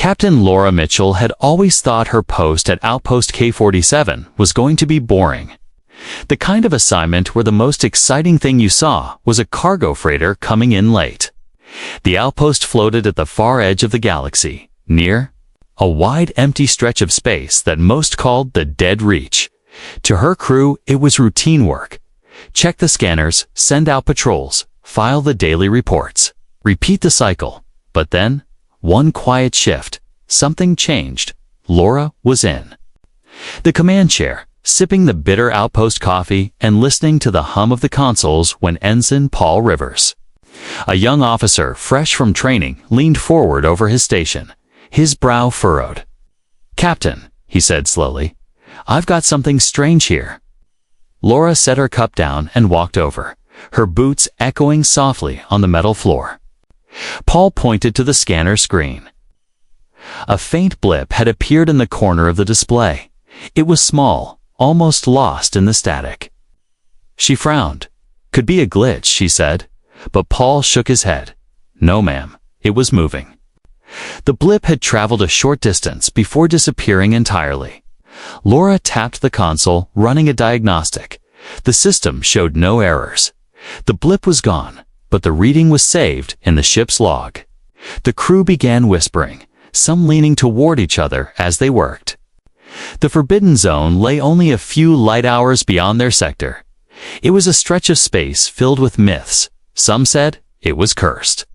Captain Laura Mitchell had always thought her post at Outpost K-47 was going to be boring. The kind of assignment where the most exciting thing you saw was a cargo freighter coming in late. The outpost floated at the far edge of the galaxy, near a wide empty stretch of space that most called the Dead Reach. To her crew, it was routine work. Check the scanners, send out patrols, file the daily reports. Repeat the cycle. But then, one quiet shift, something changed. Laura was in the command chair, sipping the bitter outpost coffee and listening to the hum of the consoles when Ensign Paul Rivers, a young officer fresh from training, leaned forward over his station, his brow furrowed. "Captain," he said slowly, "I've got something strange here." Laura set her cup down and walked over, her boots echoing softly on the metal floor. Paul pointed to the scanner screen. A faint blip had appeared in the corner of the display. It was small, almost lost in the static. She frowned. "Could be a glitch," she said, but Paul shook his head. "No, ma'am, it was moving." The blip had traveled a short distance before disappearing entirely. Laura tapped the console, running a diagnostic. The system showed no errors. The blip was gone, but the reading was saved in the ship's log. The crew began whispering, some leaning toward each other as they worked. The Forbidden Zone lay only a few light hours beyond their sector. It was a stretch of space filled with myths. Some said it was cursed.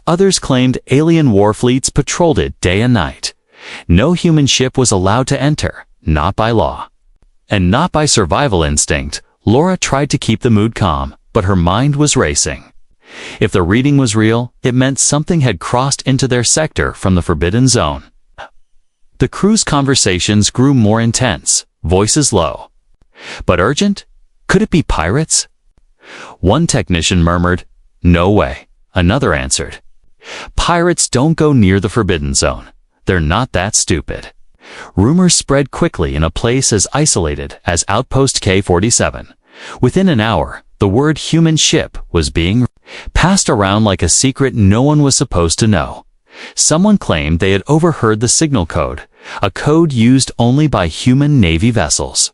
Others claimed alien war fleets patrolled it day and night. No human ship was allowed to enter, not by law. And not by survival instinct. Laura tried to keep the mood calm, but her mind was racing. If the reading was real, it meant something had crossed into their sector from the Forbidden Zone. The crew's conversations grew more intense, voices low. But urgent? Could it be pirates? One technician murmured, "No way." Another answered, "Pirates don't go near the Forbidden Zone. They're not that stupid." Rumors spread quickly in a place as isolated as Outpost K-47. Within an hour, the word human ship was being passed around like a secret no one was supposed to know. Someone claimed they had overheard the signal code, a code used only by human Navy vessels.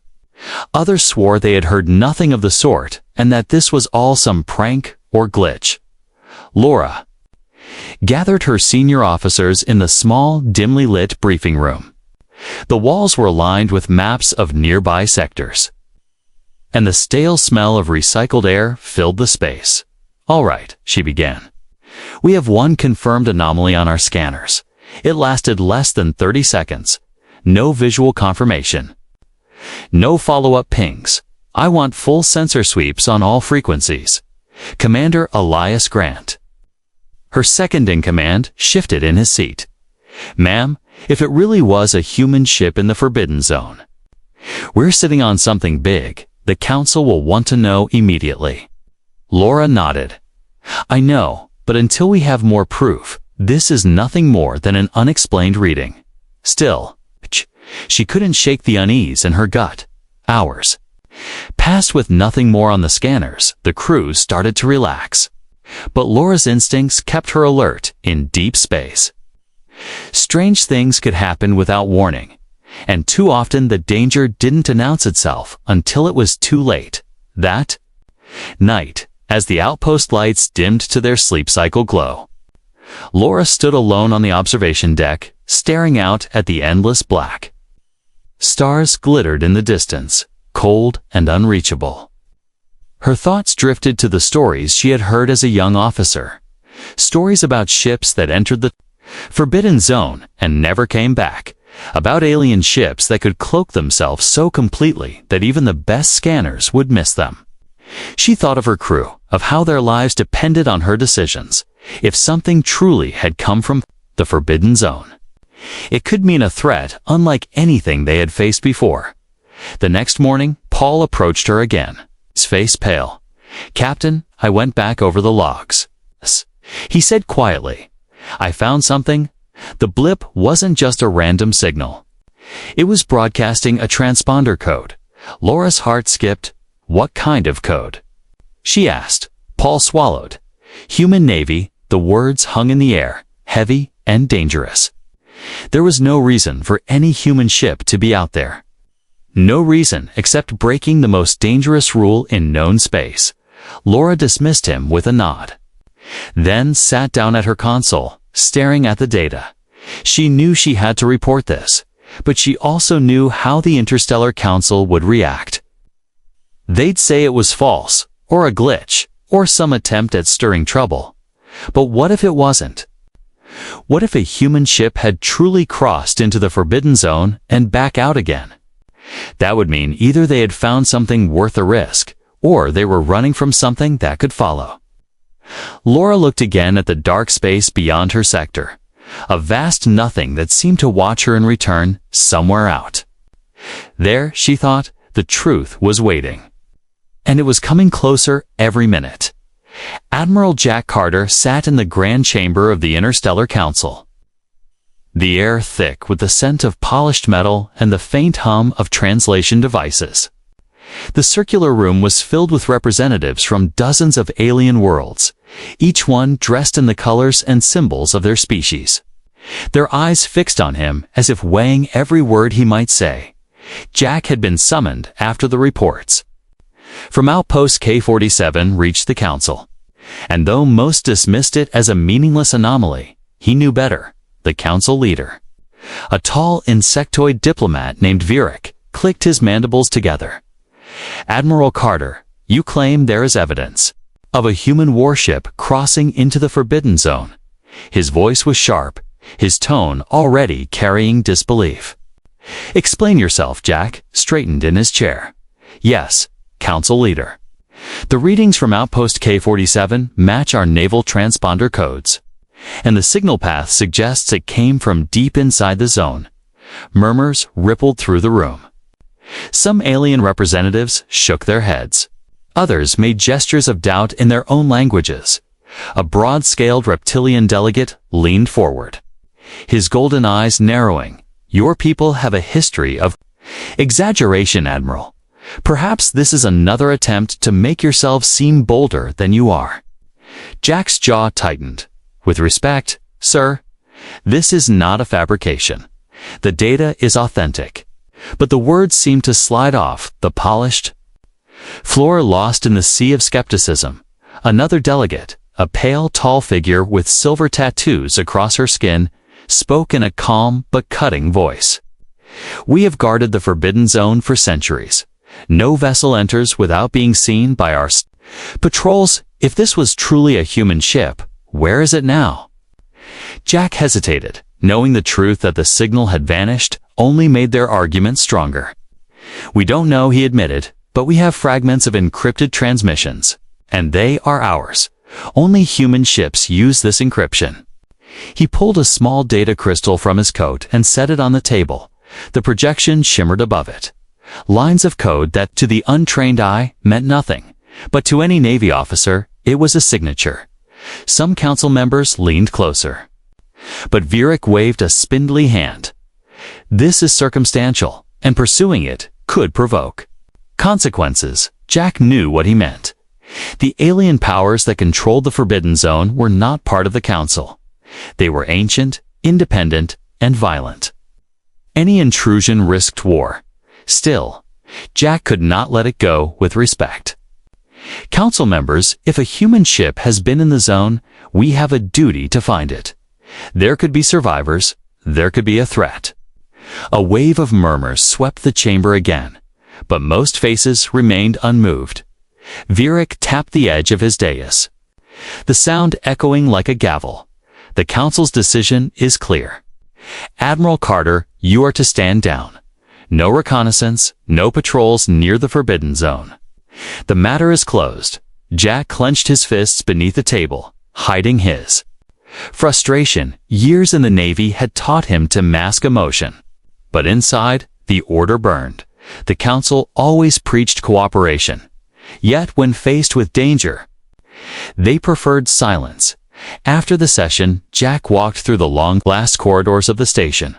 Others swore they had heard nothing of the sort and that this was all some prank or glitch. Laura gathered her senior officers in the small, dimly lit briefing room. The walls were lined with maps of nearby sectors, and the stale smell of recycled air filled the space. "All right," she began. "We have one confirmed anomaly on our scanners. It lasted less than 30 seconds. No visual confirmation. No follow-up pings. I want full sensor sweeps on all frequencies. Commander Elias Grant." Her second-in-command shifted in his seat. "Ma'am, if it really was a human ship in the Forbidden Zone, we're sitting on something big. The Council will want to know immediately." Laura nodded. "I know, but until we have more proof, this is nothing more than an unexplained reading." Still, she couldn't shake the unease in her gut. Hours passed with nothing more on the scanners. The crew started to relax. But Laura's instincts kept her alert in deep space. Strange things could happen without warning, and too often the danger didn't announce itself until it was too late. That night, as the outpost lights dimmed to their sleep cycle glow, Laura stood alone on the observation deck, staring out at the endless black. Stars glittered in the distance, cold and unreachable. Her thoughts drifted to the stories she had heard as a young officer. Stories about ships that entered the Forbidden Zone and never came back. About alien ships that could cloak themselves so completely that even the best scanners would miss them. She thought of her crew, of how their lives depended on her decisions. If something truly had come from the Forbidden Zone, it could mean a threat unlike anything they had faced before. The next morning, Paul approached her again, his face pale. "Captain, I went back over the logs," he said quietly. "I found something. The blip wasn't just a random signal. It was broadcasting a transponder code." Laura's heart skipped. "What kind of code?" she asked. Paul swallowed. "Human Navy." The words hung in the air, heavy and dangerous. There was no reason for any human ship to be out there. No reason except breaking the most dangerous rule in known space. Laura dismissed him with a nod. Then sat down at her console, staring at the data. She knew she had to report this, but she also knew how the Interstellar Council would react. They'd say it was false, or a glitch, or some attempt at stirring trouble. But what if it wasn't? What if a human ship had truly crossed into the Forbidden Zone and back out again? That would mean either they had found something worth a risk, or they were running from something that could follow. Laura looked again at the dark space beyond her sector, a vast nothing that seemed to watch her in return somewhere out. There, she thought, the truth was waiting. And it was coming closer every minute. Admiral Jack Carter sat in the grand chamber of the Interstellar Council. The air thick with the scent of polished metal and the faint hum of translation devices. The circular room was filled with representatives from dozens of alien worlds, each one dressed in the colors and symbols of their species. Their eyes fixed on him as if weighing every word he might say. Jack had been summoned after the reports. From Outpost K-47 reached the Council, and though most dismissed it as a meaningless anomaly, he knew better. The Council leader, a tall insectoid diplomat named Virik, clicked his mandibles together. Admiral Carter, you claim there is evidence of a human warship crossing into the Forbidden Zone. His voice was sharp, his tone already carrying disbelief. Explain yourself, Jack straightened in his chair. Yes, Council leader. The readings from Outpost K-47 match our naval transponder codes, and the signal path suggests it came from deep inside the zone. Murmurs rippled through the room. Some alien representatives shook their heads. Others made gestures of doubt in their own languages. A broad-scaled reptilian delegate leaned forward, his golden eyes narrowing. Your people have a history of exaggeration, Admiral. Perhaps this is another attempt to make yourself seem bolder than you are. Jack's jaw tightened. With respect, sir, this is not a fabrication. The data is authentic. But the words seemed to slide off the polished floor, lost in the sea of skepticism. Another delegate, a pale, tall figure with silver tattoos across her skin, spoke in a calm but cutting voice. We have guarded the Forbidden Zone for centuries. No vessel enters without being seen by our patrols. If this was truly a human ship, where is it now? Jack hesitated, knowing the truth that the signal had vanished only made their argument stronger. We don't know, he admitted, but we have fragments of encrypted transmissions, and they are ours. Only human ships use this encryption. He pulled a small data crystal from his coat and set it on the table. The projection shimmered above it. Lines of code that to the untrained eye meant nothing, but to any Navy officer, it was a signature. Some council members leaned closer. But Virik waved a spindly hand. This is circumstantial, and pursuing it could provoke consequences. Jack knew what he meant. The alien powers that controlled the Forbidden Zone were not part of the Council. They were ancient, independent, and violent. Any intrusion risked war. Still, Jack could not let it go with respect. Council members, if a human ship has been in the zone, we have a duty to find it. There could be survivors, there could be a threat. A wave of murmurs swept the chamber again, but most faces remained unmoved. Virik tapped the edge of his dais, the sound echoing like a gavel. The Council's decision is clear. Admiral Carter, you are to stand down. No reconnaissance, no patrols near the Forbidden Zone. The matter is closed. Jack clenched his fists beneath the table, hiding his frustration. Years in the Navy had taught him to mask emotion. But inside, the order burned. The Council always preached cooperation. Yet when faced with danger, they preferred silence. After the session, Jack walked through the long glass corridors of the station,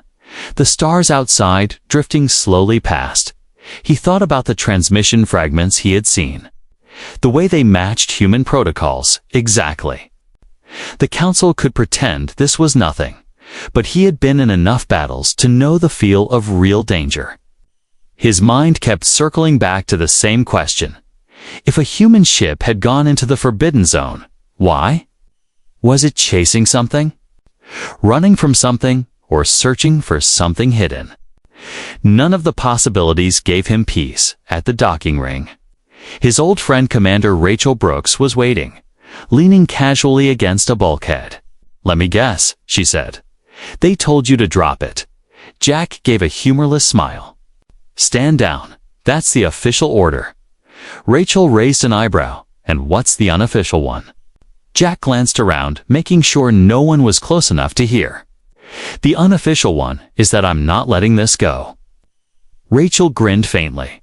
the stars outside drifting slowly past. He thought about the transmission fragments he had seen, the way they matched human protocols exactly. The Council could pretend this was nothing, but he had been in enough battles to know the feel of real danger. His mind kept circling back to the same question. If a human ship had gone into the Forbidden Zone, why? Was it chasing something? Running from something, or searching for something hidden? None of the possibilities gave him peace at the docking ring. His old friend Commander Rachel Brooks was waiting, leaning casually against a bulkhead. "Let me guess," she said. "They told you to drop it." Jack gave a humorless smile. "Stand down. That's the official order." Rachel raised an eyebrow. "And what's the unofficial one?" Jack glanced around, making sure no one was close enough to hear. "The unofficial one is that I'm not letting this go." Rachel grinned faintly.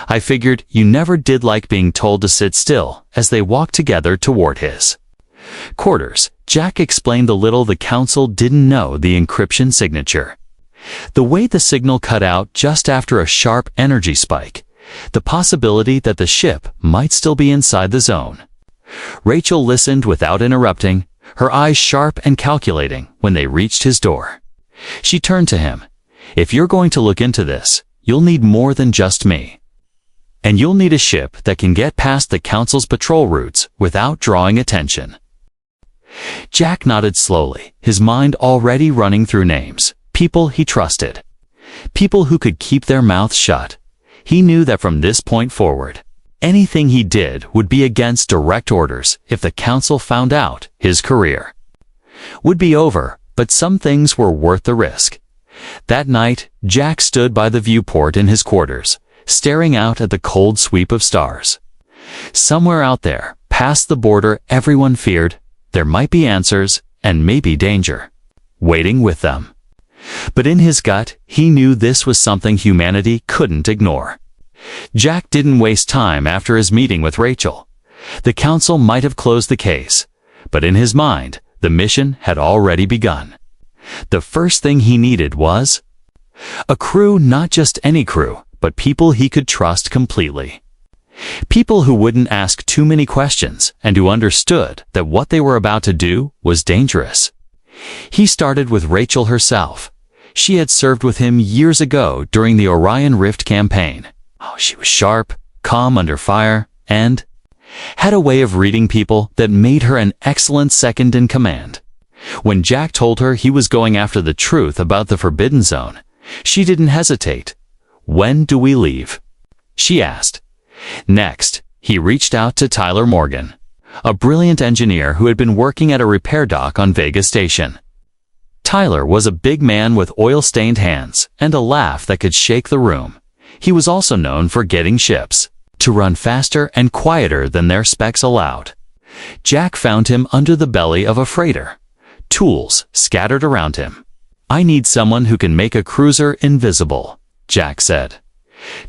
"I figured you never did like being told to sit still," as they walked together toward his quarters. Jack explained the little the council didn't know: the encryption signature. The way the signal cut out just after a sharp energy spike. The possibility that the ship might still be inside the zone. Rachel listened without interrupting, her eyes sharp and calculating when they reached his door. She turned to him. "If you're going to look into this, you'll need more than just me. And you'll need a ship that can get past the council's patrol routes without drawing attention." Jack nodded slowly, his mind already running through names. People he trusted. People who could keep their mouths shut. He knew that from this point forward, anything he did would be against direct orders. If the council found out, his career would be over, but some things were worth the risk. That night, Jack stood by the viewport in his quarters, staring out at the cold sweep of stars. Somewhere out there, past the border everyone feared, there might be answers, and maybe danger, waiting with them. But in his gut, he knew this was something humanity couldn't ignore. Jack didn't waste time after his meeting with Rachel. The council might have closed the case, but in his mind, the mission had already begun. The first thing he needed was a crew, not just any crew, but people he could trust completely. People who wouldn't ask too many questions and who understood that what they were about to do was dangerous. He started with Rachel herself. She had served with him years ago during the Orion Rift campaign. She was sharp, calm under fire, and had a way of reading people that made her an excellent second in command. When Jack told her he was going after the truth about the Forbidden Zone, she didn't hesitate. "When do we leave?" she asked. Next, he reached out to Tyler Morgan, a brilliant engineer who had been working at a repair dock on Vega Station. Tyler was a big man with oil-stained hands and a laugh that could shake the room. He was also known for getting ships to run faster and quieter than their specs allowed. Jack found him under the belly of a freighter, tools scattered around him. "I need someone who can make a cruiser invisible," Jack said.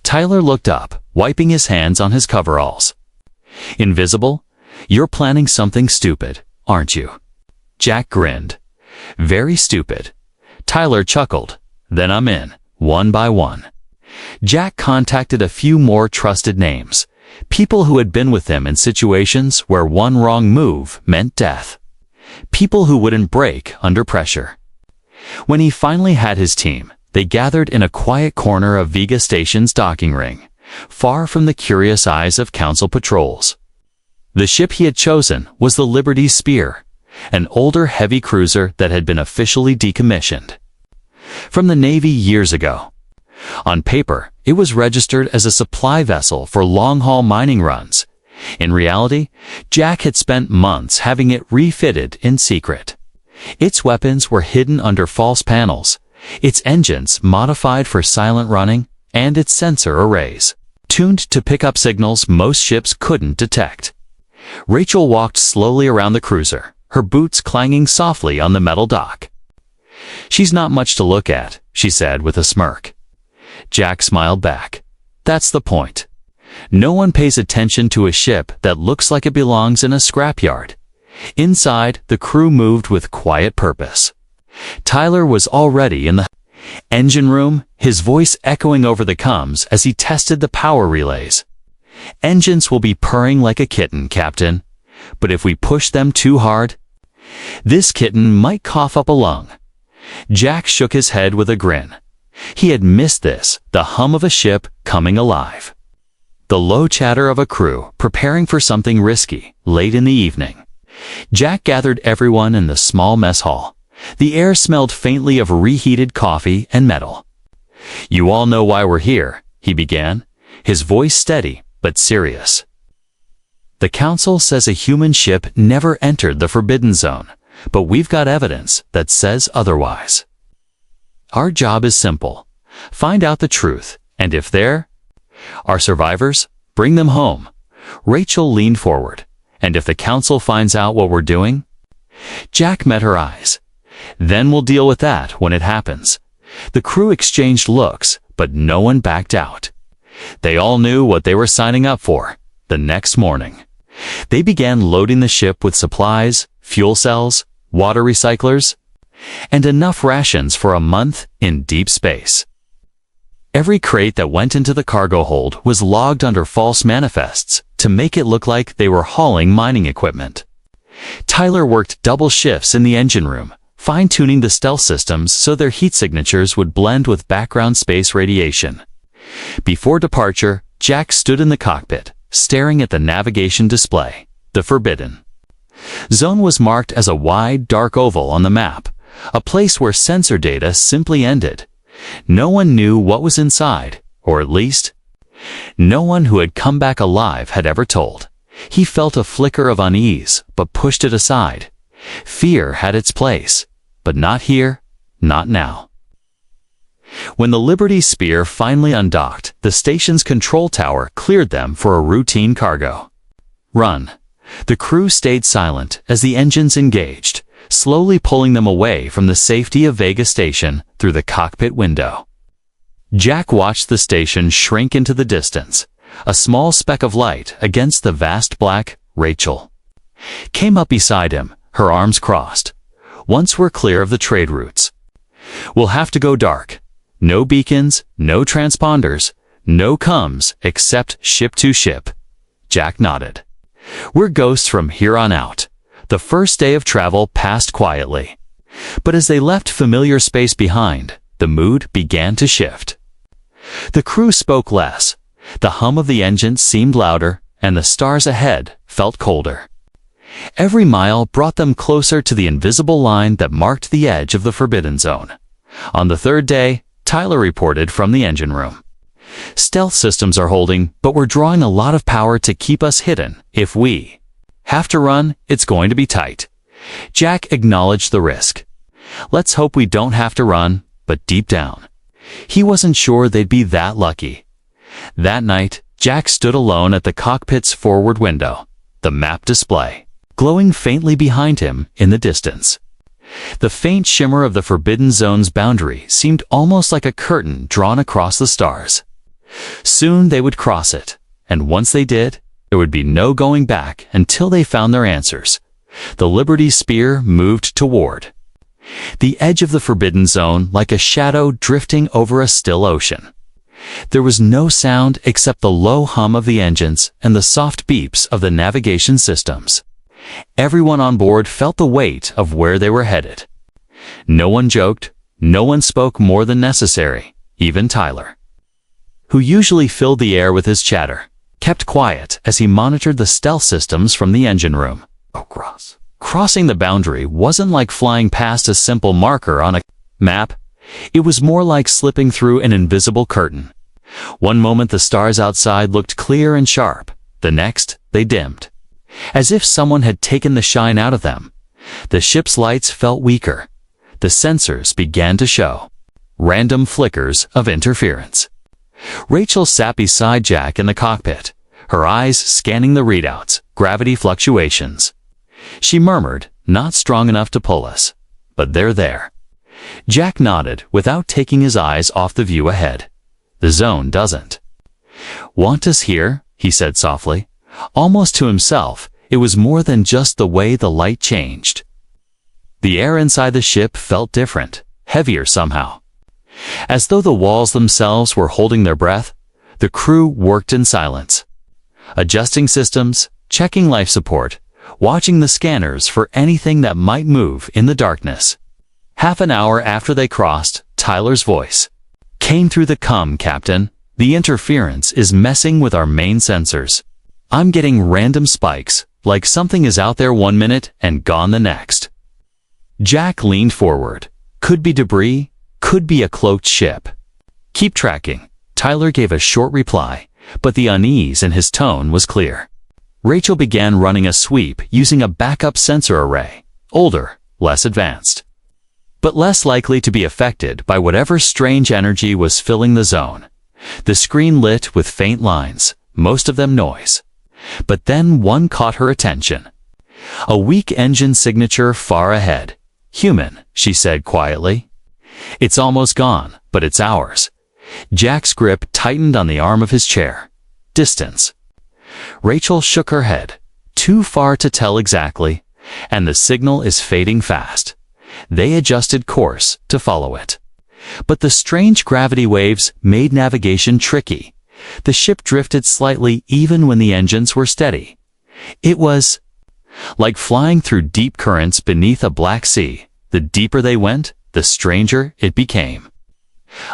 Tyler looked up, wiping his hands on his coveralls. "Invisible? You're planning something stupid, aren't you?" Jack grinned. "Very stupid." Tyler chuckled. "Then I'm in, one by one." Jack contacted a few more trusted names, people who had been with him in situations where one wrong move meant death. People who wouldn't break under pressure. When he finally had his team, they gathered in a quiet corner of Vega Station's docking ring, far from the curious eyes of council patrols. The ship he had chosen was the Liberty Spear, an older heavy cruiser that had been officially decommissioned from the Navy years ago. On paper, it was registered as a supply vessel for long-haul mining runs. In reality, Jack had spent months having it refitted in secret. Its weapons were hidden under false panels, its engines modified for silent running, and its sensor arrays tuned to pick up signals most ships couldn't detect. Rachel walked slowly around the cruiser, her boots clanging softly on the metal dock. "She's not much to look at," she said with a smirk. Jack smiled back. "That's the point. No one pays attention to a ship that looks like it belongs in a scrapyard." Inside, the crew moved with quiet purpose. Tyler was already in the engine room, his voice echoing over the comms as he tested the power relays. "Engines will be purring like a kitten, Captain. But if we push them too hard, this kitten might cough up a lung." Jack shook his head with a grin. He had missed this, the hum of a ship coming alive. The low chatter of a crew preparing for something risky, late in the evening. Jack gathered everyone in the small mess hall. The air smelled faintly of reheated coffee and metal. "You all know why we're here," he began, his voice steady but serious. "The Council says a human ship never entered the Forbidden Zone, but we've got evidence that says otherwise. Our job is simple. Find out the truth, and if there are survivors, bring them home." Rachel leaned forward. "And if the Council finds out what we're doing?" Jack met her eyes. "Then we'll deal with that when it happens." The crew exchanged looks, but no one backed out. They all knew what they were signing up for. The next morning, they began loading the ship with supplies, fuel cells, water recyclers, and enough rations for a month in deep space. Every crate that went into the cargo hold was logged under false manifests to make it look like they were hauling mining equipment. Tyler worked double shifts in the engine room, fine-tuning the stealth systems so their heat signatures would blend with background space radiation. Before departure, Jack stood in the cockpit, staring at the navigation display. The Forbidden Zone was marked as a wide, dark oval on the map, a place where sensor data simply ended. No one knew what was inside, or at least, no one who had come back alive had ever told. He felt a flicker of unease, but pushed it aside. Fear had its place, but not here, not now. When the Liberty Spear finally undocked, the station's control tower cleared them for a routine cargo run. The crew stayed silent as the engines engaged, slowly pulling them away from the safety of Vega Station through the cockpit window. Jack watched the station shrink into the distance, a small speck of light against the vast black. Rachel came up beside him, her arms crossed. "Once we're clear of the trade routes, we'll have to go dark. No beacons, no transponders, no comms except ship to ship." Jack nodded. "We're ghosts from here on out." The first day of travel passed quietly. But as they left familiar space behind, the mood began to shift. The crew spoke less. The hum of the engine seemed louder, and the stars ahead felt colder. Every mile brought them closer to the invisible line that marked the edge of the Forbidden Zone. On the third day, Tyler reported from the engine room. "Stealth systems are holding, but we're drawing a lot of power to keep us hidden. If we have to run, it's going to be tight." Jack acknowledged the risk. "Let's hope we don't have to run," but deep down, he wasn't sure they'd be that lucky. That night, Jack stood alone at the cockpit's forward window, the map display glowing faintly behind him in the distance. The faint shimmer of the Forbidden Zone's boundary seemed almost like a curtain drawn across the stars. Soon they would cross it, and once they did, there would be no going back until they found their answers. The Liberty Spear moved toward the edge of the Forbidden Zone like a shadow drifting over a still ocean. There was no sound except the low hum of the engines and the soft beeps of the navigation systems. Everyone on board felt the weight of where they were headed. No one joked, no one spoke more than necessary. Even Tyler, who usually filled the air with his chatter, kept quiet as he monitored the stealth systems from the engine room. Crossing the boundary wasn't like flying past a simple marker on a map. It was more like slipping through an invisible curtain. One moment the stars outside looked clear and sharp. The next, they dimmed, as if someone had taken the shine out of them. The ship's lights felt weaker. The sensors began to show random flickers of interference. Rachel sat beside Jack in the cockpit, her eyes scanning the readouts, gravity fluctuations. She murmured, "Not strong enough to pull us, but they're there." Jack nodded without taking his eyes off the view ahead. "The zone doesn't want us here," he said softly. Almost to himself, it was more than just the way the light changed. The air inside the ship felt different, heavier somehow. As though the walls themselves were holding their breath, the crew worked in silence, adjusting systems, checking life support, watching the scanners for anything that might move in the darkness. Half an hour after they crossed, Tyler's voice came through the comm, Captain. The interference is messing with our main sensors. I'm getting random spikes, like something is out there 1 minute and gone the next. Jack leaned forward. Could be debris, could be a cloaked ship. Keep tracking. Tyler gave a short reply, but the unease in his tone was clear. Rachel began running a sweep using a backup sensor array, older, less advanced, but less likely to be affected by whatever strange energy was filling the zone. The screen lit with faint lines, most of them noise. But then one caught her attention. A weak engine signature far ahead. Human, she said quietly. It's almost gone, but it's ours. Jack's grip tightened on the arm of his chair. Distance. Rachel shook her head. Too far to tell exactly, and the signal is fading fast. They adjusted course to follow it. But the strange gravity waves made navigation tricky. The ship drifted slightly even when the engines were steady. It was like flying through deep currents beneath a black sea. The deeper they went, the stranger it became.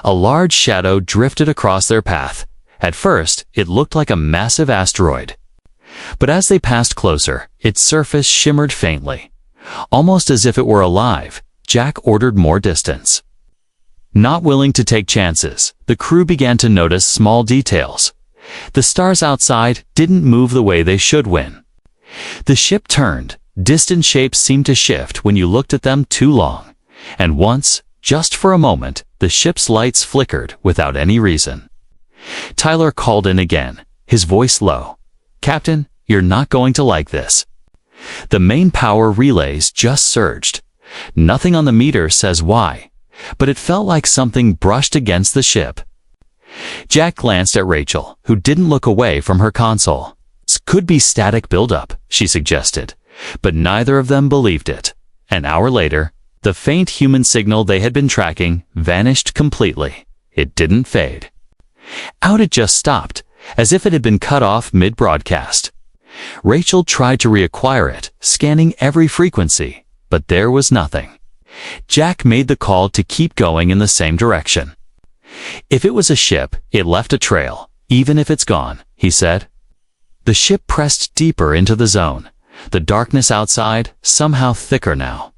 A large shadow drifted across their path. At first, it looked like a massive asteroid. But as they passed closer, its surface shimmered faintly. Almost as if it were alive, Jack ordered more distance. Not willing to take chances, the crew began to notice small details. The stars outside didn't move the way they should when the ship turned. Distant shapes seemed to shift when you looked at them too long. And once, just for a moment, the ship's lights flickered without any reason. Tyler called in again, his voice low. Captain, you're not going to like this. The main power relays just surged. Nothing on the meter says why, but it felt like something brushed against the ship. Jack glanced at Rachel, who didn't look away from her console. It could be static buildup, she suggested, but neither of them believed it. An hour later, the faint human signal they had been tracking vanished completely. It didn't fade. Out it just stopped, as if it had been cut off mid-broadcast. Rachel tried to reacquire it, scanning every frequency, but there was nothing. Jack made the call to keep going in the same direction. If it was a ship, it left a trail, even if it's gone, he said. The ship pressed deeper into the zone, the darkness outside somehow thicker now.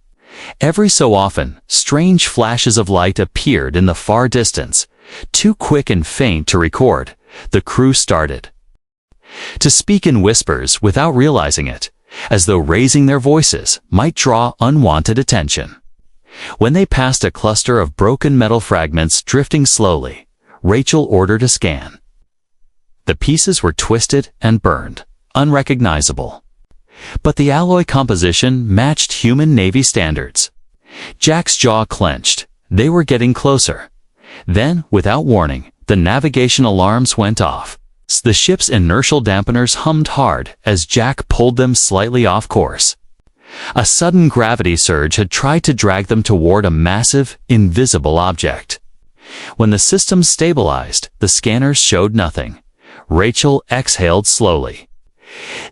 Every so often, strange flashes of light appeared in the far distance, too quick and faint to record. The crew started to speak in whispers without realizing it, as though raising their voices might draw unwanted attention. When they passed a cluster of broken metal fragments drifting slowly, Rachel ordered a scan. The pieces were twisted and burned, unrecognizable. But the alloy composition matched human Navy standards. Jack's jaw clenched. They were getting closer. Then, without warning, the navigation alarms went off. The ship's inertial dampeners hummed hard as Jack pulled them slightly off course. A sudden gravity surge had tried to drag them toward a massive, invisible object. When the system stabilized, the scanners showed nothing. Rachel exhaled slowly.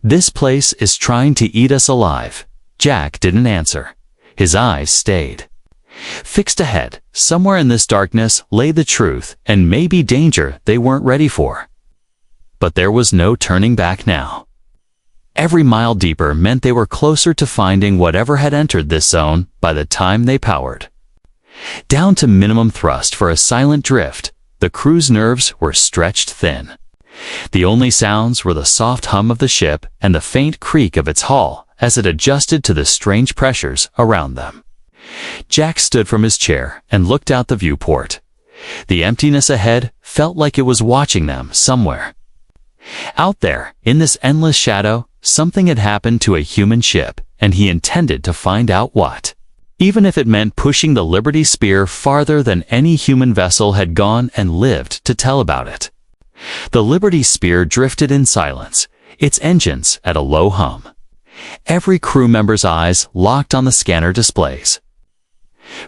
This place is trying to eat us alive. Jack didn't answer. His eyes stayed fixed ahead. Somewhere in this darkness lay the truth and maybe danger they weren't ready for. But there was no turning back now. Every mile deeper meant they were closer to finding whatever had entered this zone by the time they powered. Down to minimum thrust for a silent drift, the crew's nerves were stretched thin. The only sounds were the soft hum of the ship and the faint creak of its hull as it adjusted to the strange pressures around them. Jack stood from his chair and looked out the viewport. The emptiness ahead felt like it was watching them somewhere. Out there, in this endless shadow, something had happened to a human ship, and he intended to find out what. Even if it meant pushing the Liberty Spear farther than any human vessel had gone and lived to tell about it. The Liberty Spear drifted in silence, its engines at a low hum. Every crew member's eyes locked on the scanner displays.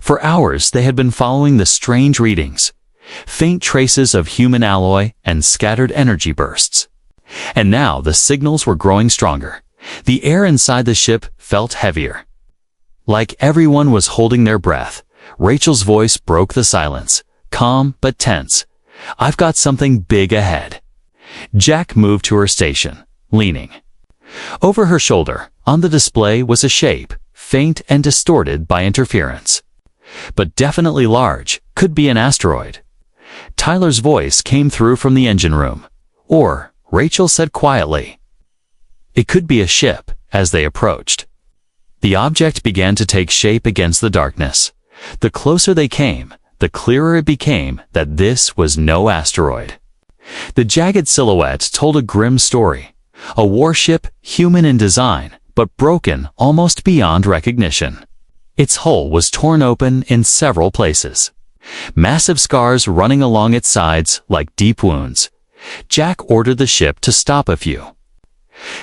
For hours they had been following the strange readings, faint traces of human alloy and scattered energy bursts. And now the signals were growing stronger. The air inside the ship felt heavier. Like everyone was holding their breath, Rachel's voice broke the silence, calm but tense. "I've got something big ahead." Jack moved to her station, leaning. Over her shoulder, on the display, was a shape, faint and distorted by interference. But definitely large, could be an asteroid. Tyler's voice came through from the engine room. Or, Rachel said quietly, it could be a ship. As they approached, the object began to take shape against the darkness. The closer they came, the clearer it became that this was no asteroid. The jagged silhouette told a grim story. A warship, human in design, but broken almost beyond recognition. Its hull was torn open in several places. Massive scars running along its sides like deep wounds. Jack ordered the ship to stop a few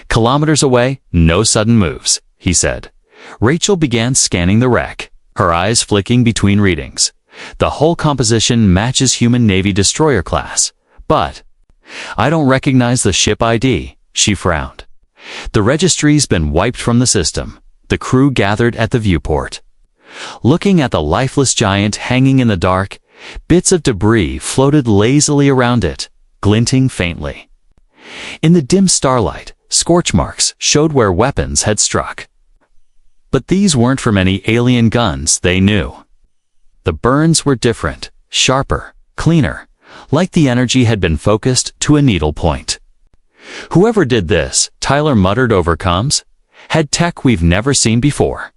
kilometers away. "No sudden moves," he said. Rachel began scanning the wreck, her eyes flicking between readings. The hull composition matches human Navy destroyer class, but "I don't recognize the ship ID," she frowned. "The registry's been wiped from the system." The crew gathered at the viewport. Looking at the lifeless giant hanging in the dark, bits of debris floated lazily around it, glinting faintly. In the dim starlight, scorch marks showed where weapons had struck. But these weren't from any alien guns they knew. The burns were different, sharper, cleaner, like the energy had been focused to a needle point. "Whoever did this," Tyler muttered over comms, "had tech we've never seen before."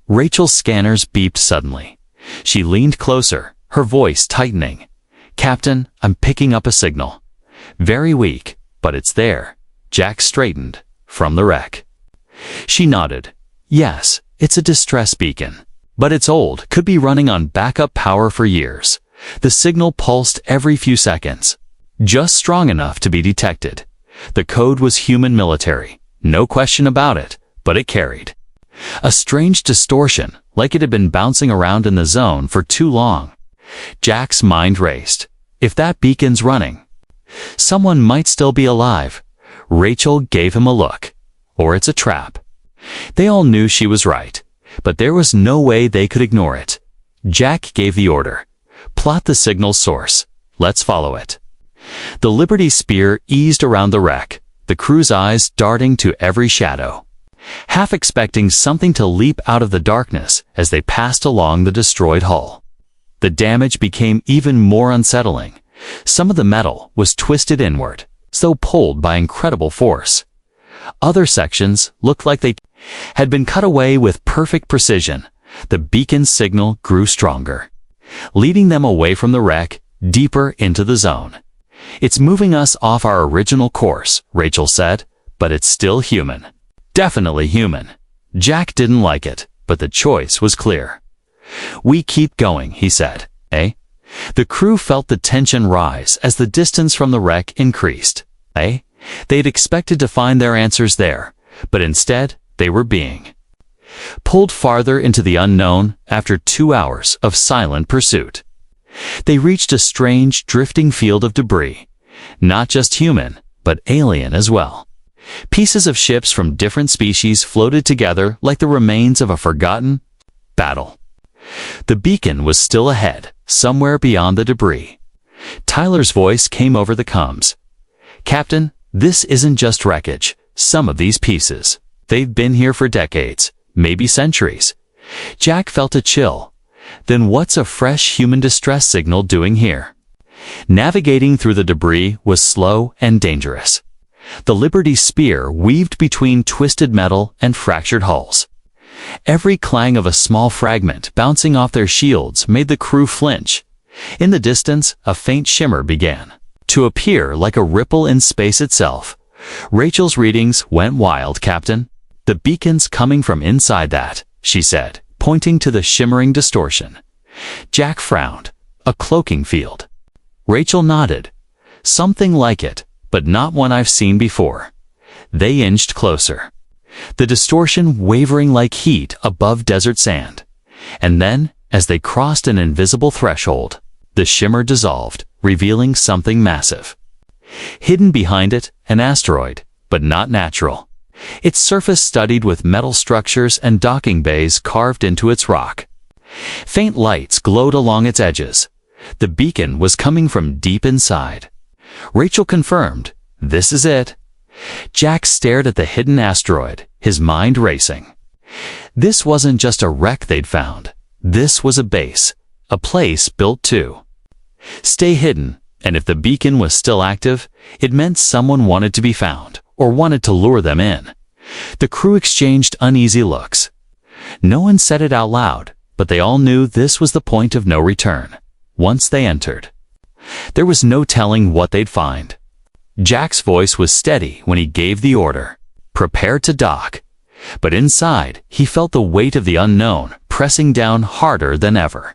Rachel's scanners beeped suddenly. She leaned closer, her voice tightening. "Captain, I'm picking up a signal. Very weak, but it's there." Jack straightened, "From the wreck?" She nodded. "Yes, it's a distress beacon. But it's old, could be running on backup power for years. The signal pulsed every few seconds. Just strong enough to be detected. The code was human military, no question about it, but it carried a strange distortion, like it had been bouncing around in the zone for too long." Jack's mind raced. If that beacon's running, someone might still be alive. Rachel gave him a look. Or it's a trap. They all knew she was right, but there was no way they could ignore it. Jack gave the order. "Plot the signal source. Let's follow it." The Liberty Spear eased around the wreck, the crew's eyes darting to every shadow, half expecting something to leap out of the darkness as they passed along the destroyed hull. The damage became even more unsettling. Some of the metal was twisted inward, as though pulled by incredible force. Other sections looked like they had been cut away with perfect precision. The beacon's signal grew stronger, leading them away from the wreck, deeper into the zone. "It's moving us off our original course," Rachel said, "but it's still human. Definitely human." Jack didn't like it, but the choice was clear. "We keep going," he said. "Eh?" The crew felt the tension rise as the distance from the wreck increased. They'd expected to find their answers there, but instead they were being pulled farther into the unknown after 2 hours of silent pursuit. They reached a strange, drifting field of debris, not just human, but alien as well. Pieces of ships from different species floated together like the remains of a forgotten battle. The beacon was still ahead, somewhere beyond the debris. Tyler's voice came over the comms. "Captain, this isn't just wreckage. Some of these pieces, they've been here for decades, maybe centuries." Jack felt a chill. Then what's a fresh human distress signal doing here? Navigating through the debris was slow and dangerous. The Liberty Spear weaved between twisted metal and fractured hulls. Every clang of a small fragment bouncing off their shields made the crew flinch. In the distance, a faint shimmer began to appear like a ripple in space itself. Rachel's readings went wild, "Captain. The beacon's coming from inside that," she said, pointing to the shimmering distortion. Jack frowned. "A cloaking field." Rachel nodded. "Something like it, but not one I've seen before." They inched closer, the distortion wavering like heat above desert sand. And then, as they crossed an invisible threshold, the shimmer dissolved, revealing something massive. Hidden behind it, an asteroid, but not natural. Its surface studded with metal structures and docking bays carved into its rock. Faint lights glowed along its edges. The beacon was coming from deep inside. Rachel confirmed, "This is it." Jack stared at the hidden asteroid, his mind racing. This wasn't just a wreck they'd found. This was a base, a place built to stay hidden, and if the beacon was still active, it meant someone wanted to be found, or wanted to lure them in. The crew exchanged uneasy looks. No one said it out loud, but they all knew this was the point of no return. Once they entered, there was no telling what they'd find. Jack's voice was steady when he gave the order, "Prepare to dock." But inside, he felt the weight of the unknown pressing down harder than ever.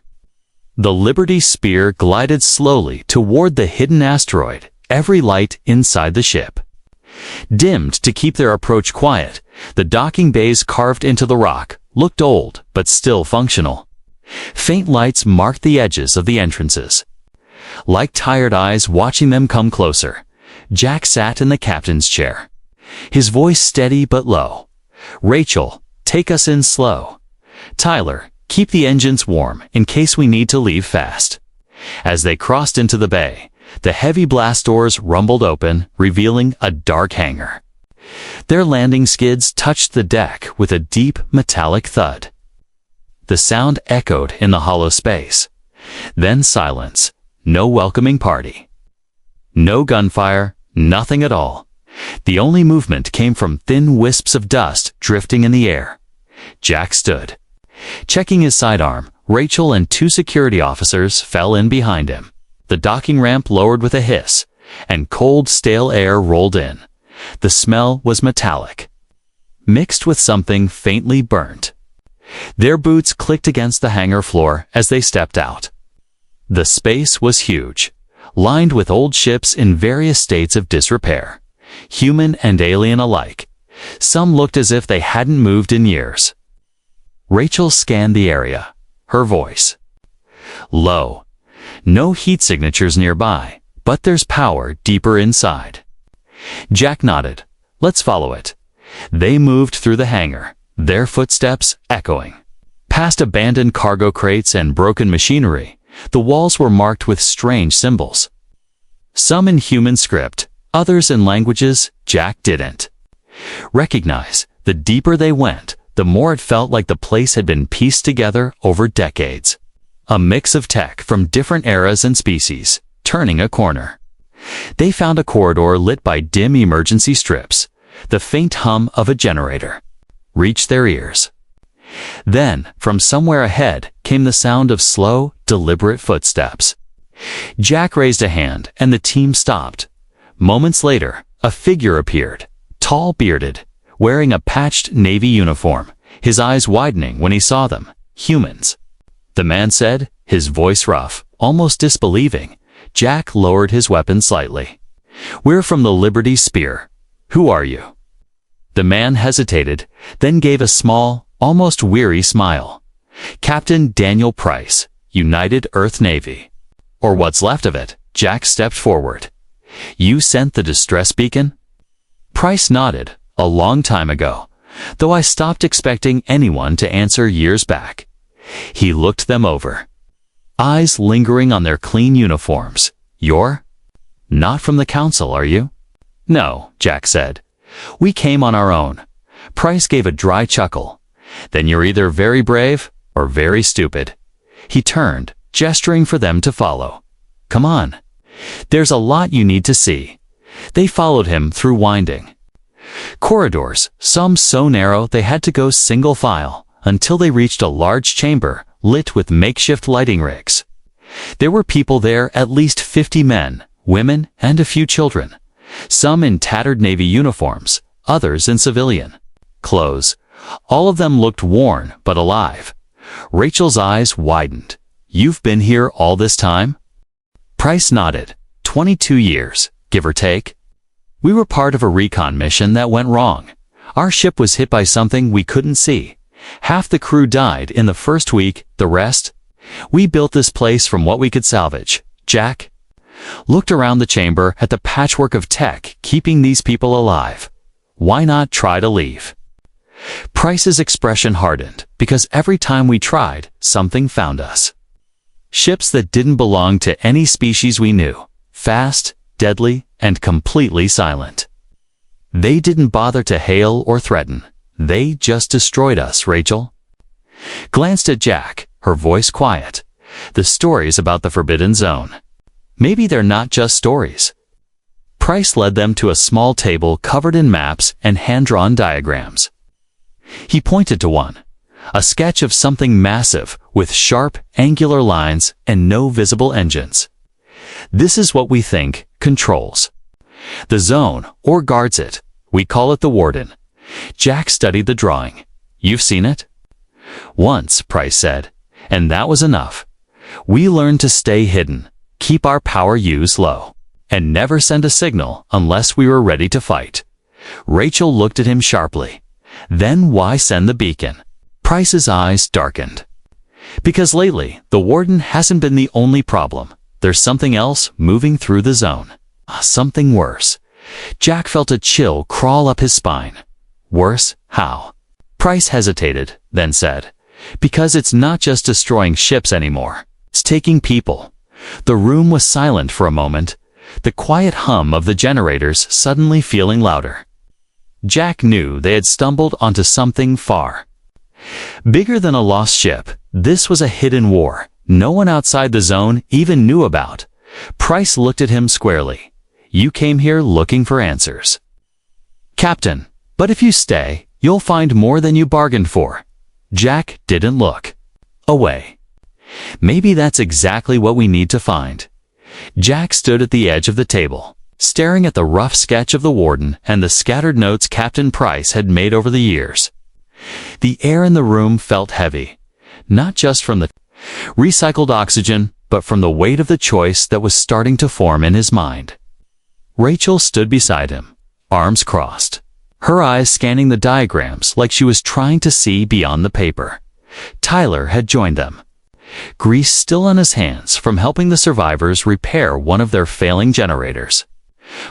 The Liberty Spear glided slowly toward the hidden asteroid, every light inside the ship dimmed to keep their approach quiet. The docking bays carved into the rock looked old but still functional. Faint lights marked the edges of the entrances, like tired eyes watching them come closer. Jack sat in the captain's chair, his voice steady but low. "Rachel, take us in slow. Tyler, keep the engines warm in case we need to leave fast." As they crossed into the bay, the heavy blast doors rumbled open, revealing a dark hangar. Their landing skids touched the deck with a deep, metallic thud. The sound echoed in the hollow space. Then silence. No welcoming party. No gunfire, nothing at all. The only movement came from thin wisps of dust drifting in the air. Jack stood, checking his sidearm. Rachel and two security officers fell in behind him. The docking ramp lowered with a hiss, and cold, stale air rolled in. The smell was metallic, mixed with something faintly burnt. Their boots clicked against the hangar floor as they stepped out. The space was huge, lined with old ships in various states of disrepair, human and alien alike. Some looked as if they hadn't moved in years. Rachel scanned the area, her voice low. No heat signatures nearby, but there's power deeper inside. Jack nodded. "Let's follow it." They moved through the hangar, their footsteps echoing. Past abandoned cargo crates and broken machinery, the walls were marked with strange symbols. Some in human script, others in languages Jack didn't recognize. The deeper they went, the more it felt like the place had been pieced together over decades. A mix of tech from different eras and species, turning a corner. They found a corridor lit by dim emergency strips. The faint hum of a generator reached their ears. Then, from somewhere ahead, came the sound of slow, deliberate footsteps. Jack raised a hand, and the team stopped. Moments later, a figure appeared, tall, bearded, wearing a patched Navy uniform, his eyes widening when he saw them. "Humans," the man said, his voice rough, almost disbelieving. Jack lowered his weapon slightly. "We're from the Liberty Spear. Who are you?" The man hesitated, then gave a small, almost weary smile. "Captain Daniel Price, United Earth Navy." "Or what's left of it." Jack stepped forward. "You sent the distress beacon?" Price nodded. "A long time ago, though I stopped expecting anyone to answer years back." He looked them over, eyes lingering on their clean uniforms. "You're not from the council, are you?" "No," Jack said. "We came on our own." Price gave a dry chuckle. "Then you're either very brave or very stupid." He turned, gesturing for them to follow. "Come on. There's a lot you need to see." They followed him through winding corridors, some so narrow they had to go single file, until they reached a large chamber lit with makeshift lighting rigs. There were people there, at least 50 men, women, and a few children. Some in tattered Navy uniforms, others in civilian clothes. All of them looked worn but alive. Rachel's eyes widened. "You've been here all this time?" Price nodded. 22 years, give or take. "We were part of a recon mission that went wrong. Our ship was hit by something we couldn't see. Half the crew died in the first week, the rest. We built this place from what we could salvage." Jack looked around the chamber at the patchwork of tech keeping these people alive. "Why not try to leave?" Price's expression hardened, because every time we tried, something found us. Ships that didn't belong to any species we knew. Fast, deadly, and completely silent. They didn't bother to hail or threaten. They just destroyed us, Rachel. Glanced at Jack, her voice quiet. The stories about the Forbidden Zone. Maybe they're not just stories. Price led them to a small table covered in maps and hand-drawn diagrams. He pointed to one, a sketch of something massive with sharp, angular lines and no visible engines. This is what we think controls the zone or guards it. We call it the Warden. Jack studied the drawing. You've seen it? Once, Price said, and that was enough. We learned to stay hidden, keep our power use low, and never send a signal unless we were ready to fight. Rachel looked at him sharply. Then why send the beacon? Price's eyes darkened. Because lately, the Warden hasn't been the only problem. There's something else moving through the zone. Something worse. Jack felt a chill crawl up his spine. Worse? How? Price hesitated, then said, because it's not just destroying ships anymore. It's taking people. The room was silent for a moment, the quiet hum of the generators suddenly feeling louder. Jack knew they had stumbled onto something far bigger than a lost ship. This was a hidden war no one outside the zone even knew about. Price looked at him squarely. You came here looking for answers, Captain, but if you stay, you'll find more than you bargained for. Jack didn't look away. Maybe that's exactly what we need to find. Jack stood at the edge of the table, staring at the rough sketch of the Warden and the scattered notes Captain Price had made over the years. The air in the room felt heavy, not just from the recycled oxygen, but from the weight of the choice that was starting to form in his mind. Rachel stood beside him, arms crossed, her eyes scanning the diagrams like she was trying to see beyond the paper. Tyler had joined them, grease still on his hands from helping the survivors repair one of their failing generators.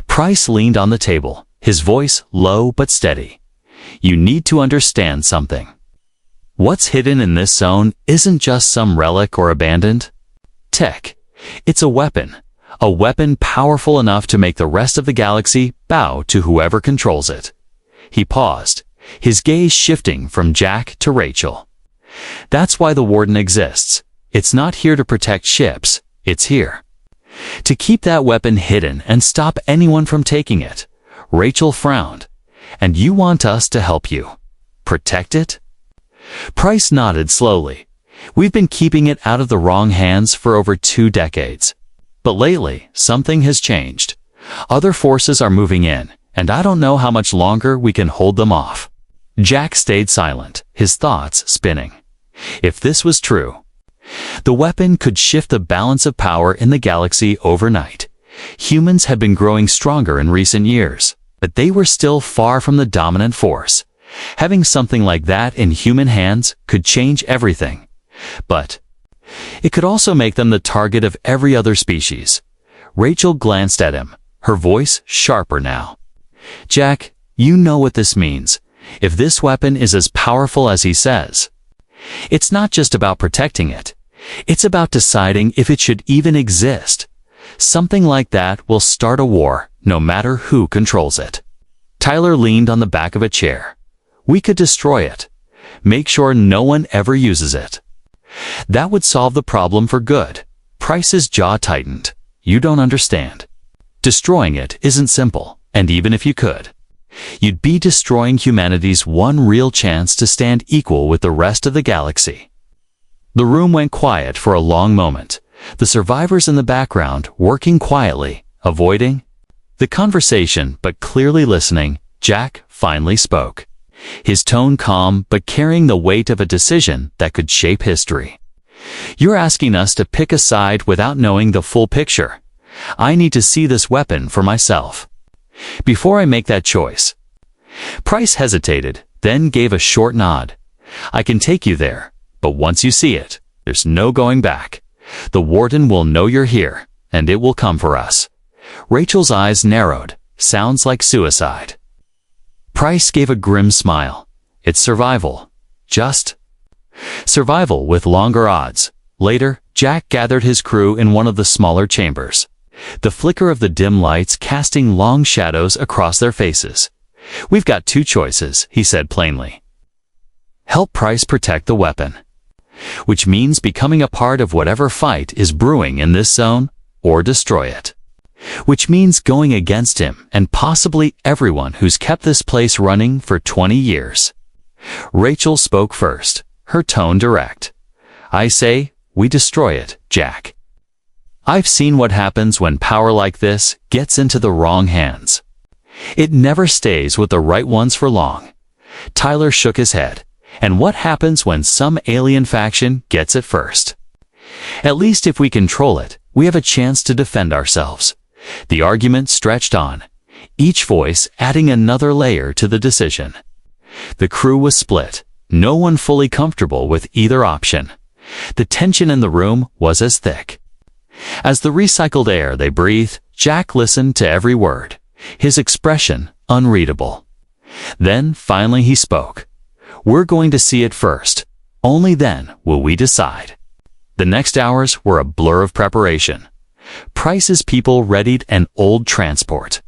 Price leaned on the table, his voice low but steady. You need to understand something. What's hidden in this zone isn't just some relic or abandoned tech. It's a weapon powerful enough to make the rest of the galaxy bow to whoever controls it. He paused, his gaze shifting from Jack to Rachel. That's why the Warden exists. It's not here to protect ships, it's here to keep that weapon hidden and stop anyone from taking it. Rachel frowned. And you want us to help you protect it? Price nodded slowly. We've been keeping it out of the wrong hands for over 2 decades. But lately, something has changed. Other forces are moving in, and I don't know how much longer we can hold them off. Jack stayed silent, his thoughts spinning. If this was true, the weapon could shift the balance of power in the galaxy overnight. Humans had been growing stronger in recent years, but they were still far from the dominant force. Having something like that in human hands could change everything. But it could also make them the target of every other species. Rachel glanced at him, her voice sharper now. Jack, you know what this means. If this weapon is as powerful as he says, it's not just about protecting it. It's about deciding if it should even exist. Something like that will start a war, no matter who controls it. Tyler leaned on the back of a chair. We could destroy it. Make sure no one ever uses it. That would solve the problem for good. Price's jaw tightened. You don't understand. Destroying it isn't simple, and even if you could, you'd be destroying humanity's one real chance to stand equal with the rest of the galaxy. The room went quiet for a long moment, the survivors in the background working quietly, avoiding the conversation but clearly listening. Jack finally spoke, his tone calm but carrying the weight of a decision that could shape history. You're asking us to pick a side without knowing the full picture. I need to see this weapon for myself before I make that choice. Price hesitated, then gave a short nod. I can take you there, but once you see it, there's no going back. The Warden will know you're here, and it will come for us. Rachel's eyes narrowed. Sounds like suicide. Price gave a grim smile. It's survival. Just survival with longer odds. Later, Jack gathered his crew in one of the smaller chambers, the flicker of the dim lights casting long shadows across their faces. "We've got two choices," he said plainly. "Help Price protect the weapon, which means becoming a part of whatever fight is brewing in this zone, or destroy it, which means going against him and possibly everyone who's kept this place running for 20 years. Rachel spoke first, her tone direct. "I say, we destroy it, Jack. I've seen what happens when power like this gets into the wrong hands. It never stays with the right ones for long." Tyler shook his head. "And what happens when some alien faction gets it first? At least if we control it, we have a chance to defend ourselves." The argument stretched on, each voice adding another layer to the decision. The crew was split, no one fully comfortable with either option. The tension in the room was as thick as the recycled air they breathed. Jack listened to every word, his expression unreadable. Then finally he spoke. "We're going to see it first. Only then will we decide." The next hours were a blur of preparation. Price's people readied an old transport,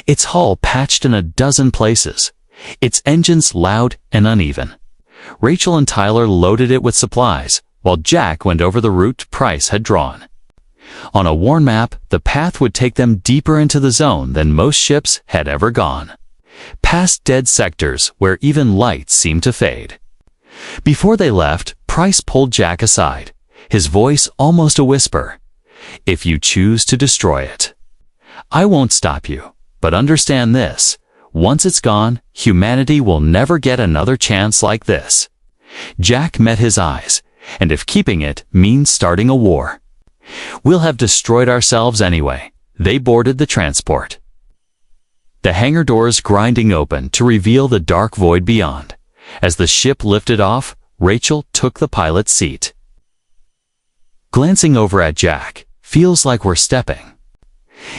its hull patched in a dozen places, its engines loud and uneven. Rachel and Tyler loaded it with supplies, while Jack went over the route Price had drawn. On a worn map, the path would take them deeper into the zone than most ships had ever gone, past dead sectors where even light seemed to fade. Before they left, Price pulled Jack aside, his voice almost a whisper. "If you choose to destroy it, I won't stop you, but understand this. Once it's gone, humanity will never get another chance like this." Jack met his eyes. "And if keeping it means starting a war, we'll have destroyed ourselves anyway." They boarded the transport, the hangar doors grinding open to reveal the dark void beyond. As the ship lifted off, Rachel took the pilot's seat. Glancing over at Jack, "Feels like we're stepping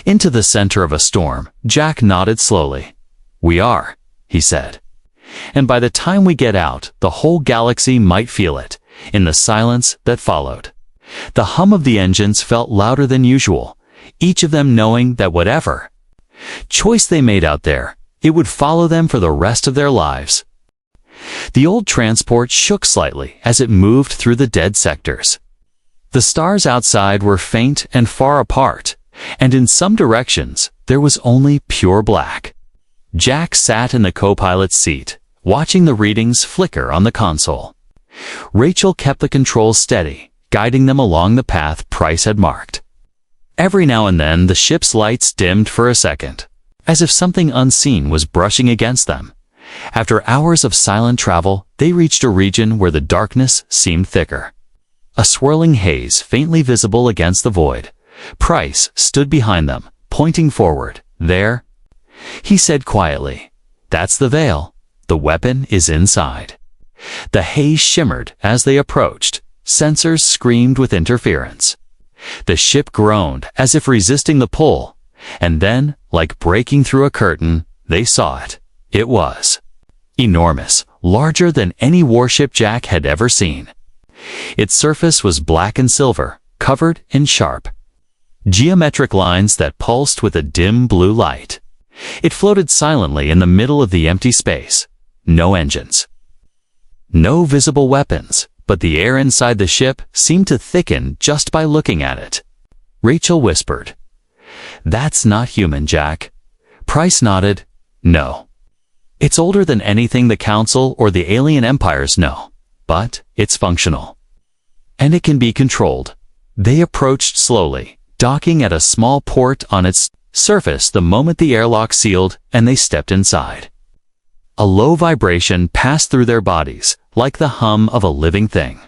into the center of a storm." Jack nodded slowly. "We are," he said. "And by the time we get out, the whole galaxy might feel it." In the silence that followed, the hum of the engines felt louder than usual, each of them knowing that whatever choice they made out there, it would follow them for the rest of their lives. The old transport shook slightly as it moved through the dead sectors. The stars outside were faint and far apart, and in some directions there was only pure black. Jack sat in the co-pilot's seat, watching the readings flicker on the console. Rachel kept the controls steady, guiding them along the path Price had marked. Every now and then the ship's lights dimmed for a second, as if something unseen was brushing against them. After hours of silent travel, they reached a region where the darkness seemed thicker, a swirling haze faintly visible against the void. Price stood behind them, pointing forward. "There," he said quietly. "That's the veil. The weapon is inside." The haze shimmered as they approached. Sensors screamed with interference. The ship groaned as if resisting the pull, and then, like breaking through a curtain, they saw it. It was enormous, larger than any warship Jack had ever seen. Its surface was black and silver, covered in sharp, geometric lines that pulsed with a dim blue light. It floated silently in the middle of the empty space. No engines, no visible weapons, but the air inside the ship seemed to thicken just by looking at it. Rachel whispered, "That's not human, Jack." Price nodded. "No. It's older than anything the Council or the alien empires know, but it's functional. And it can be controlled." They approached slowly, docking at a small port on its surface the moment the airlock sealed and they stepped inside. A low vibration passed through their bodies, like the hum of a living thing.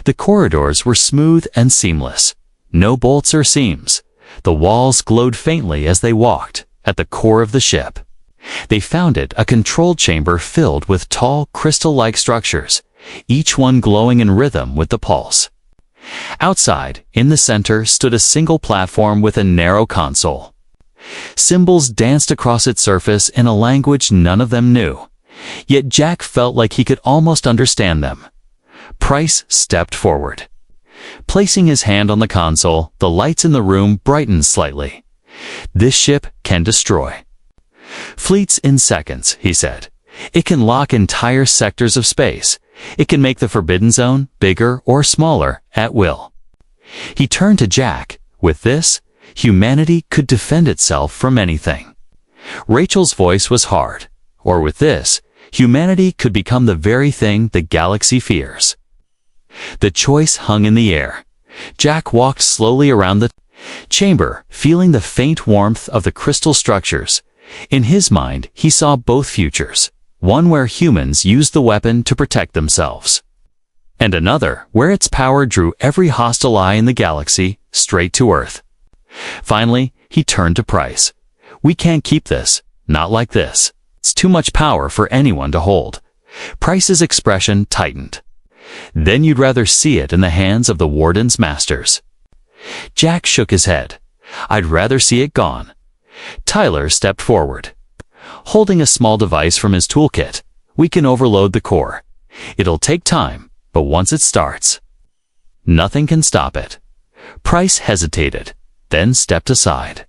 The corridors were smooth and seamless, no bolts or seams. The walls glowed faintly as they walked. At the core of the ship, they found it a control chamber filled with tall, crystal-like structures, each one glowing in rhythm with the pulse. Outside, in the center, stood a single platform with a narrow console. Symbols danced across its surface in a language none of them knew. Yet Jack felt like he could almost understand them. Price stepped forward. Placing his hand on the console, the lights in the room brightened slightly. "This ship can destroy fleets in seconds," he said. "It can lock entire sectors of space. It can make the Forbidden Zone bigger or smaller at will." He turned to Jack. "With this, humanity could defend itself from anything." Rachel's voice was hard. "Or with this, humanity could become the very thing the galaxy fears." The choice hung in the air. Jack walked slowly around the chamber, feeling the faint warmth of the crystal structures. In his mind, he saw both futures. One where humans used the weapon to protect themselves, and another where its power drew every hostile eye in the galaxy straight to Earth. Finally, he turned to Price. "We can't keep this. Not like this. It's too much power for anyone to hold." Price's expression tightened. "Then you'd rather see it in the hands of the Warden's masters?" Jack shook his head. "I'd rather see it gone." Tyler stepped forward. Holding a small device from his toolkit, "We can overload the core. It'll take time, but once it starts, nothing can stop it." Price hesitated, then stepped aside.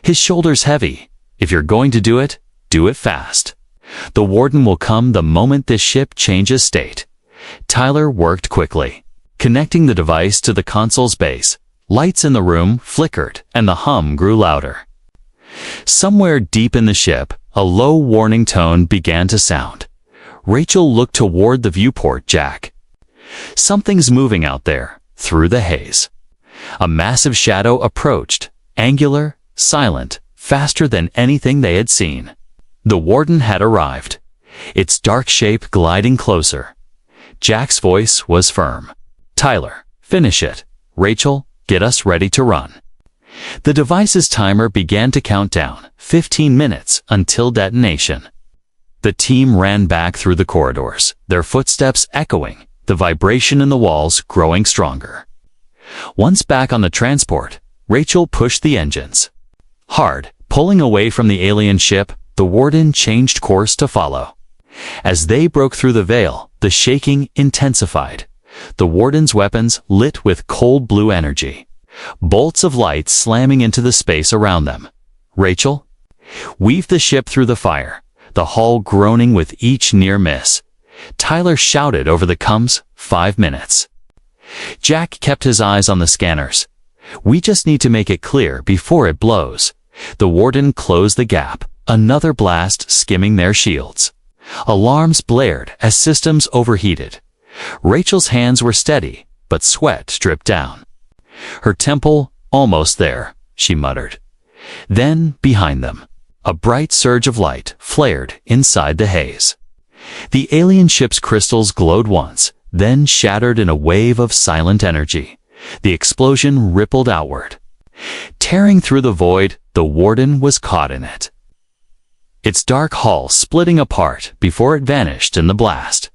His shoulders heavy. "If you're going to do it fast. The Warden will come the moment this ship changes state." Tyler worked quickly, connecting the device to the console's base. Lights in the room flickered, and the hum grew louder. Somewhere deep in the ship, a low warning tone began to sound. Rachel looked toward the viewport. "Jack, something's moving out there, through the haze." A massive shadow approached, angular, silent, faster than anything they had seen. The Warden had arrived, its dark shape gliding closer. Jack's voice was firm. "Tyler, finish it. Rachel, get us ready to run." The device's timer began to count down, 15 minutes until detonation. The team ran back through the corridors, their footsteps echoing, the vibration in the walls growing stronger. Once back on the transport, Rachel pushed the engines hard, pulling away from the alien ship. The Warden changed course to follow. As they broke through the veil, the shaking intensified. The Warden's weapons lit with cold blue energy, bolts of light slamming into the space around them. "Rachel, weave the ship through the fire," the hull groaning with each near miss. Tyler shouted over the comms, 5 minutes. Jack kept his eyes on the scanners. "We just need to make it clear before it blows." The Warden closed the gap, another blast skimming their shields. Alarms blared as systems overheated. Rachel's hands were steady, but sweat dripped down. Her temple, "Almost there," she muttered. Then, behind them, a bright surge of light flared inside the haze. The alien ship's crystals glowed once, then shattered in a wave of silent energy. The explosion rippled outward. Tearing through the void, the Warden was caught in it, its dark hull splitting apart before it vanished in the blast.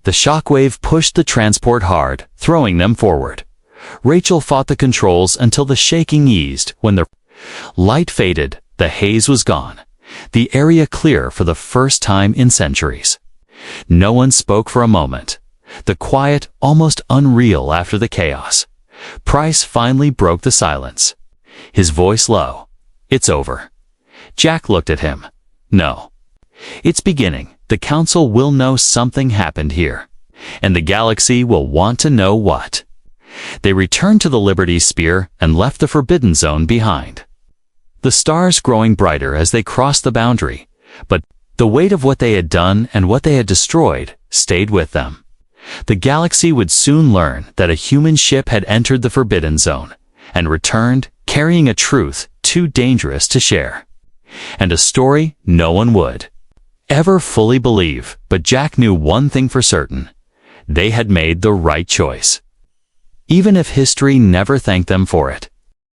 The shockwave pushed the transport hard, throwing them forward. Rachel fought the controls until the shaking eased. When the light faded, the haze was gone, the area clear for the first time in centuries. No one spoke for a moment, the quiet almost unreal after the chaos. Price finally broke the silence, his voice low. "It's over." Jack looked at him. "No. It's beginning. The Council will know something happened here, and the galaxy will want to know what." They returned to the Liberty Sphere and left the Forbidden Zone behind, the stars growing brighter as they crossed the boundary, but the weight of what they had done and what they had destroyed stayed with them. The galaxy would soon learn that a human ship had entered the Forbidden Zone and returned carrying a truth too dangerous to share, and a story no one would ever fully believe. But Jack knew one thing for certain: they had made the right choice, even if history never thanked them for it.